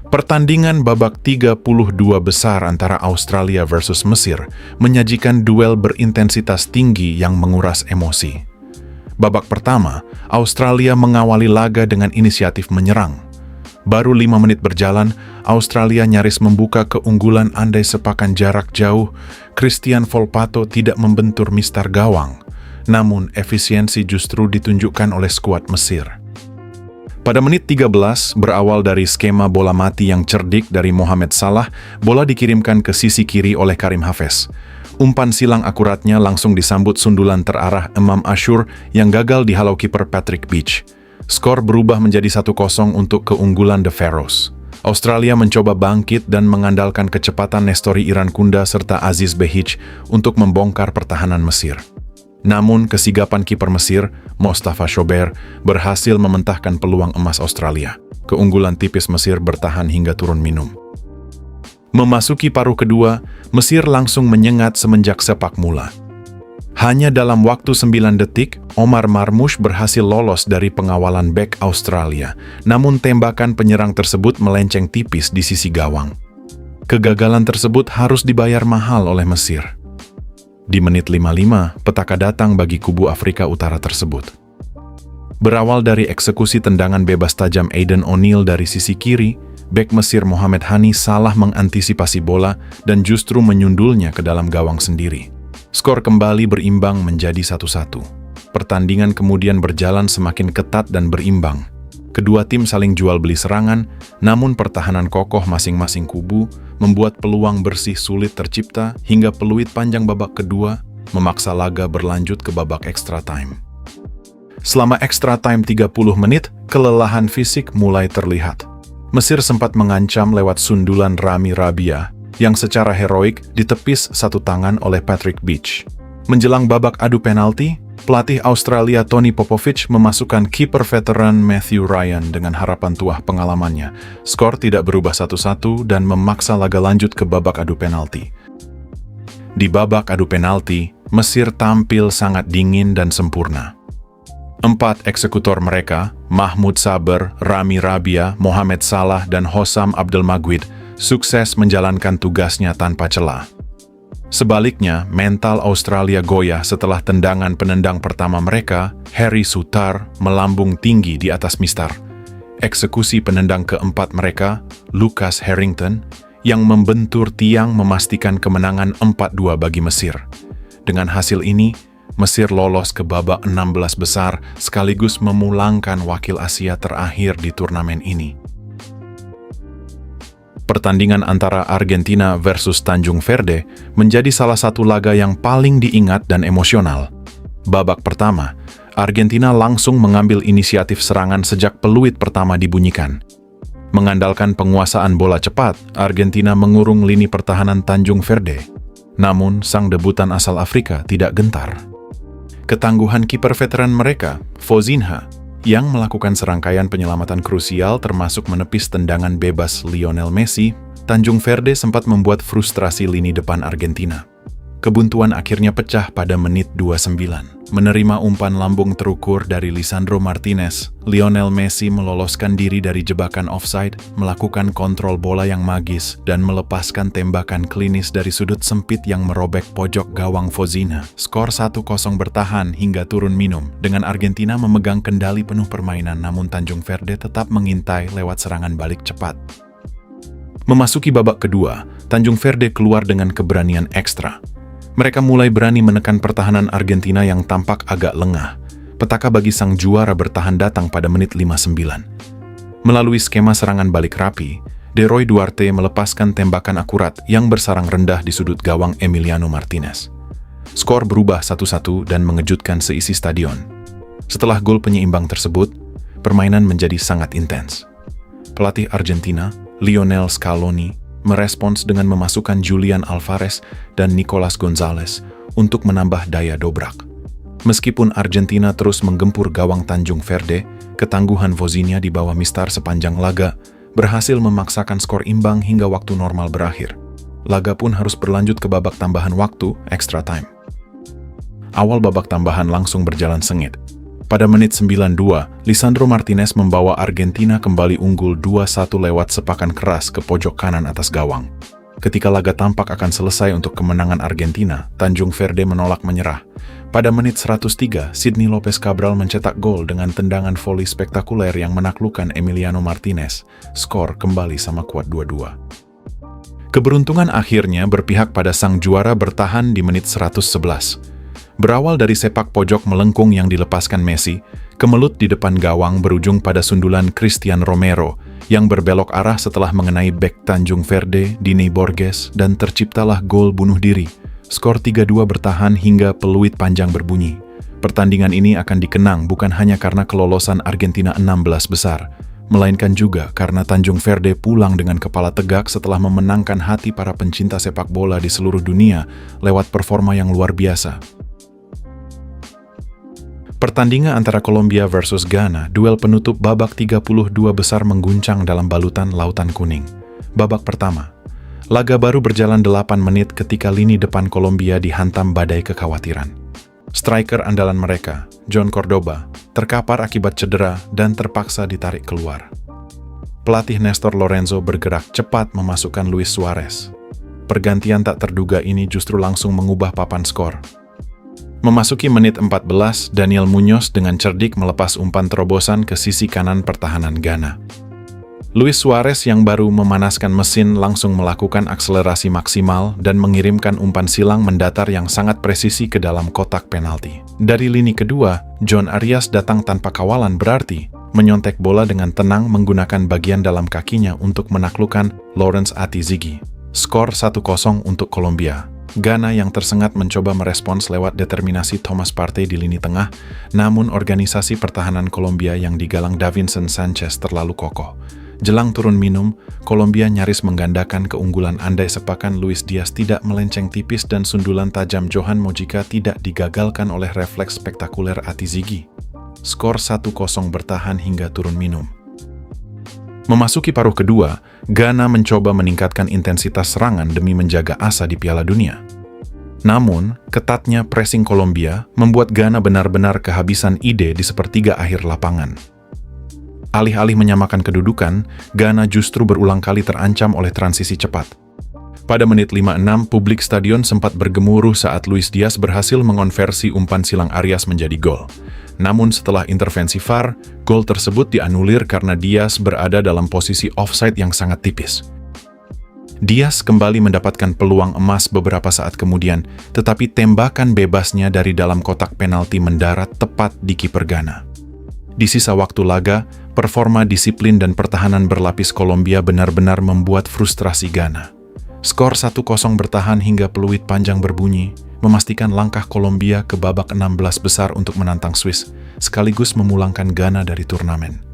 Pertandingan babak 32 besar antara Australia versus Mesir menyajikan duel berintensitas tinggi yang menguras emosi. Babak pertama, Australia mengawali laga dengan inisiatif menyerang. Baru 5 menit berjalan, Australia nyaris membuka keunggulan andai sepakan jarak jauh. Christian Volpato tidak membentur mistar gawang, namun efisiensi justru ditunjukkan oleh skuad Mesir. Pada menit 13, berawal dari skema bola mati yang cerdik dari Mohamed Salah, bola dikirimkan ke sisi kiri oleh Karim Hafez. Umpan silang akuratnya langsung disambut sundulan terarah Imam Ashur yang gagal dihalau kiper Patrick Beach. Skor berubah menjadi 1-0 untuk keunggulan The Pharaohs. Australia mencoba bangkit dan mengandalkan kecepatan Nestori Irankunda serta Aziz Behich untuk membongkar pertahanan Mesir. Namun, kesigapan kiper Mesir, Mostafa Shober, berhasil mementahkan peluang emas Australia. Keunggulan tipis Mesir bertahan hingga turun minum. Memasuki paruh kedua, Mesir langsung menyengat semenjak sepak mula. Hanya dalam waktu 9 detik, Omar Marmoush berhasil lolos dari pengawalan bek Australia, namun tembakan penyerang tersebut melenceng tipis di sisi gawang. Kegagalan tersebut harus dibayar mahal oleh Mesir. Di menit 55, petaka datang bagi kubu Afrika Utara tersebut. Berawal dari eksekusi tendangan bebas tajam Aiden O'Neill dari sisi kiri, bek Mesir Mohamed Hani salah mengantisipasi bola dan justru menyundulnya ke dalam gawang sendiri. Skor kembali berimbang menjadi 1-1. Pertandingan kemudian berjalan semakin ketat dan berimbang. Kedua tim saling jual beli serangan, namun pertahanan kokoh masing-masing kubu membuat peluang bersih sulit tercipta hingga peluit panjang babak kedua memaksa laga berlanjut ke babak extra time. Selama extra time 30 menit, kelelahan fisik mulai terlihat. Mesir sempat mengancam lewat sundulan Rami Rabia yang secara heroik ditepis satu tangan oleh Patrick Beach. Menjelang babak adu penalti, pelatih Australia Tony Popovich memasukkan kiper veteran Matthew Ryan dengan harapan tuah pengalamannya. Skor tidak berubah 1-1 dan memaksa laga lanjut ke babak adu penalti. Di babak adu penalti, Mesir tampil sangat dingin dan sempurna. 4 eksekutor mereka, Mahmoud Saber, Rami Rabia, Mohamed Salah, dan Hossam Abdelmajid, sukses menjalankan tugasnya tanpa celah. Sebaliknya, mental Australia goyah setelah tendangan penendang pertama mereka, Harry Sutar, melambung tinggi di atas mistar. Eksekusi penendang keempat mereka, Lucas Harrington, yang membentur tiang memastikan kemenangan 4-2 bagi Mesir. Dengan hasil ini, Mesir lolos ke babak 16 besar sekaligus memulangkan wakil Asia terakhir di turnamen ini. Pertandingan antara Argentina versus Tanjung Verde menjadi salah satu laga yang paling diingat dan emosional. Babak pertama, Argentina langsung mengambil inisiatif serangan sejak peluit pertama dibunyikan. Mengandalkan penguasaan bola cepat, Argentina mengurung lini pertahanan Tanjung Verde. Namun, sang debutan asal Afrika tidak gentar. Ketangguhan kiper veteran mereka, Fozinha, yang melakukan serangkaian penyelamatan krusial termasuk menepis tendangan bebas Lionel Messi, Tanjung Verde sempat membuat frustrasi lini depan Argentina. Kebuntuan akhirnya pecah pada menit 29. Menerima umpan lambung terukur dari Lisandro Martinez, Lionel Messi meloloskan diri dari jebakan offside, melakukan kontrol bola yang magis, dan melepaskan tembakan klinis dari sudut sempit yang merobek pojok gawang Fozinha. Skor 1-0 bertahan hingga turun minum, dengan Argentina memegang kendali penuh permainan, namun Tanjung Verde tetap mengintai lewat serangan balik cepat. Memasuki babak kedua, Tanjung Verde keluar dengan keberanian ekstra. Mereka mulai berani menekan pertahanan Argentina yang tampak agak lengah. Petaka bagi sang juara bertahan datang pada menit 59. Melalui skema serangan balik rapi, De Roy Duarte melepaskan tembakan akurat yang bersarang rendah di sudut gawang Emiliano Martinez. Skor berubah 1-1 dan mengejutkan seisi stadion. Setelah gol penyeimbang tersebut, permainan menjadi sangat intens. Pelatih Argentina, Lionel Scaloni, merespons dengan memasukkan Julian Alvarez dan Nicolas Gonzalez untuk menambah daya dobrak. Meskipun Argentina terus menggempur gawang Tanjung Verde, ketangguhan Fozinha di bawah mistar sepanjang laga berhasil memaksakan skor imbang hingga waktu normal berakhir. Laga pun harus berlanjut ke babak tambahan waktu, extra time. Awal babak tambahan langsung berjalan sengit. Pada menit 92, Lisandro Martinez membawa Argentina kembali unggul 2-1 lewat sepakan keras ke pojok kanan atas gawang. Ketika laga tampak akan selesai untuk kemenangan Argentina, Tanjung Verde menolak menyerah. Pada menit 103, Sidney Lopez Cabral mencetak gol dengan tendangan voli spektakuler yang menaklukkan Emiliano Martinez. Skor kembali sama kuat 2-2. Keberuntungan akhirnya berpihak pada sang juara bertahan di menit 111. Berawal dari sepak pojok melengkung yang dilepaskan Messi, kemelut di depan gawang berujung pada sundulan Christian Romero yang berbelok arah setelah mengenai bek Tanjung Verde, Dini Borges, dan terciptalah gol bunuh diri. Skor 3-2 bertahan hingga peluit panjang berbunyi. Pertandingan ini akan dikenang bukan hanya karena kelolosan Argentina 16 besar, melainkan juga karena Tanjung Verde pulang dengan kepala tegak setelah memenangkan hati para pencinta sepak bola di seluruh dunia lewat performa yang luar biasa. Pertandingan antara Kolombia versus Ghana, duel penutup babak 32 besar mengguncang dalam balutan lautan kuning. Babak pertama, laga baru berjalan 8 menit ketika lini depan Kolombia dihantam badai kekhawatiran. Striker andalan mereka, John Cordoba, terkapar akibat cedera dan terpaksa ditarik keluar. Pelatih Néstor Lorenzo bergerak cepat memasukkan Luis Suarez. Pergantian tak terduga ini justru langsung mengubah papan skor. Memasuki menit 14, Daniel Muñoz dengan cerdik melepas umpan terobosan ke sisi kanan pertahanan Ghana. Luis Suarez yang baru memanaskan mesin langsung melakukan akselerasi maksimal dan mengirimkan umpan silang mendatar yang sangat presisi ke dalam kotak penalti. Dari lini kedua, John Arias datang tanpa kawalan berarti menyontek bola dengan tenang menggunakan bagian dalam kakinya untuk menaklukkan Lawrence Ati-Zigi. Skor 1-0 untuk Kolombia. Ghana yang tersengat mencoba merespons lewat determinasi Thomas Partey di lini tengah, namun organisasi pertahanan Kolombia yang digalang Davinson Sanchez terlalu kokoh. Jelang turun minum, Kolombia nyaris menggandakan keunggulan andai sepakan Luis Diaz tidak melenceng tipis dan sundulan tajam Johan Mojica tidak digagalkan oleh refleks spektakuler Ati-Zigi. Skor 1-0 bertahan hingga turun minum. Memasuki paruh kedua, Ghana mencoba meningkatkan intensitas serangan demi menjaga asa di Piala Dunia. Namun, ketatnya pressing Kolombia membuat Ghana benar-benar kehabisan ide di sepertiga akhir lapangan. Alih-alih menyamakan kedudukan, Ghana justru berulang kali terancam oleh transisi cepat. Pada menit 56, publik stadion sempat bergemuruh saat Luis Diaz berhasil mengonversi umpan silang Arias menjadi gol. Namun setelah intervensi VAR, gol tersebut dianulir karena Diaz berada dalam posisi offside yang sangat tipis. Diaz kembali mendapatkan peluang emas beberapa saat kemudian, tetapi tembakan bebasnya dari dalam kotak penalti mendarat tepat di kiper Ghana. Di sisa waktu laga, performa disiplin dan pertahanan berlapis Kolombia benar-benar membuat frustrasi Ghana. Skor 1-0 bertahan hingga peluit panjang berbunyi, memastikan langkah Kolombia ke babak 16 besar untuk menantang Swiss, sekaligus memulangkan Ghana dari turnamen.